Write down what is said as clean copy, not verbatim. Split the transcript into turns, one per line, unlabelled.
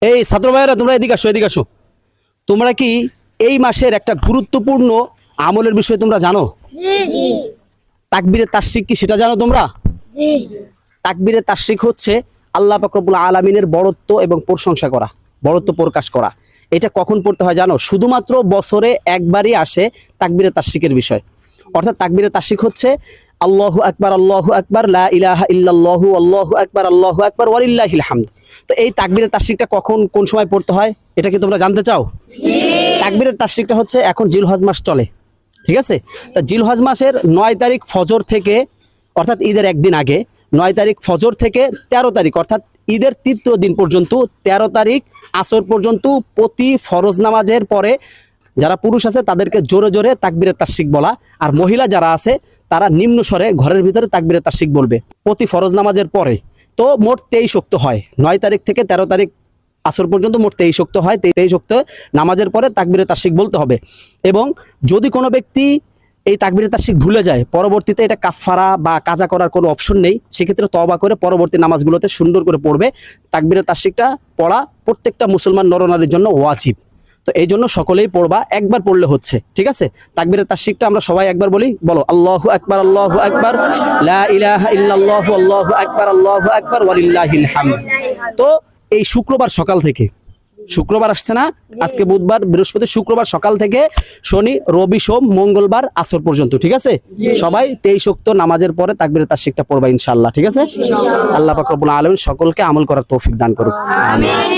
এই ছাত্র ভাইয়েরা তোমরা এদিকে আসো, এদিকে আসো। তোমরা কি এই মাসের একটা গুরুত্বপূর্ণ আমলের বিষয়ে তোমরা জানো? তাকবীরে তাশরিক কি সেটা জানো তোমরা? তাকবীরে তাশরিক হচ্ছে আল্লাহ পাক রব্বুল আলামিনের বড়ত্ব এবং প্রশংসা করা, বড়ত্ব প্রকাশ করা। এটা কখন পড়তে হয় জানো? শুধুমাত্র বছরে একবারই আসে তাকবীরে তাশরিকের বিষয়। অর্থাৎ তাকবীরে তাশরিক হচ্ছে আল্লাহু আকবার লা ইলাহা ইল্লাল্লাহু আল্লাহু আকবার ওয়ালিল্লাহিল হামদ। তো এই তাকবীরে তাশরিকটা কখন কোন সময় পড়তে হয় এটা কি তোমরা জানতে চাও? তাকবীরের তাশরিকটা হচ্ছে এখন জিলহজ মাস চলে, ঠিক আছে? তা জিলহজ মাসের 9 তারিখ ফজর থেকে, অর্থাৎ ঈদের একদিন আগে 9 তারিখ ফজর থেকে 13 তারিখ অর্থাৎ ঈদের তৃতীয় দিন পর্যন্ত 13 তারিখ আসর পর্যন্ত প্রতি ফরজ নামাজের পরে যারা পুরুষ আছে তাদেরকে জোরে জোরে তাকবীরে তাশরিক বলা, আর মহিলা যারা আছে তারা নিম্ন স্বরে ঘরের ভিতরে তাকবীরে তাশরিক বলবে প্রতি ফরজ নামাজের পরে। তো মোট 23 ওয়াক্ত হয়, 9 তারিখ থেকে 13 তারিখ আসর পর্যন্ত মোট 23 ওয়াক্ত হয়। 23 ওয়াক্ত নামাজের পরে তাকবীরে তাশরিক বলতে হবে। এবং যদি কোনো ব্যক্তি এই তাকবীরে তাশরিক ভুলে যায়, পরবর্তীতে এটা কাফফারা বা কাজা করার কোনো অপশন নেই, সেক্ষেত্রে তওবা করে পরবর্তী নামাজগুলোতে সুন্দর করে পড়বে। তাকবীরে তাশরিকটা পড়া প্রত্যেকটা মুসলমান নরনারীর জন্য ওয়াজিব। তো এই জন্য সকলেই পড়বা, একবার পড়লে হচ্ছে, ঠিক আছে? তাকবীরে তাশরিকটা আমরা সবাই একবার বলি, বলো আল্লাহু আকবার লা ইলাহা ইল্লাল্লাহু আল্লাহু আকবার ওয়ালিল্লাহিল হামদ। তো এই শুক্রবার সকাল থেকে, শুক্রবার আসছে না, আজকে বুধবার বৃহস্পতি শুক্রবার সকাল থেকে শনি রবি সোম মঙ্গলবার আসর পর্যন্ত, ঠিক আছে? সবাই 23 ওয়াক্ত নামাজের পরে তাকবীরে তাশরিকটা পড়বা ইনশাআল্লাহ, ঠিক আছে? আল্লাহ পাক রব্বুল আলামিন সকলকে আমল করার তৌফিক দান করুক, আমিন।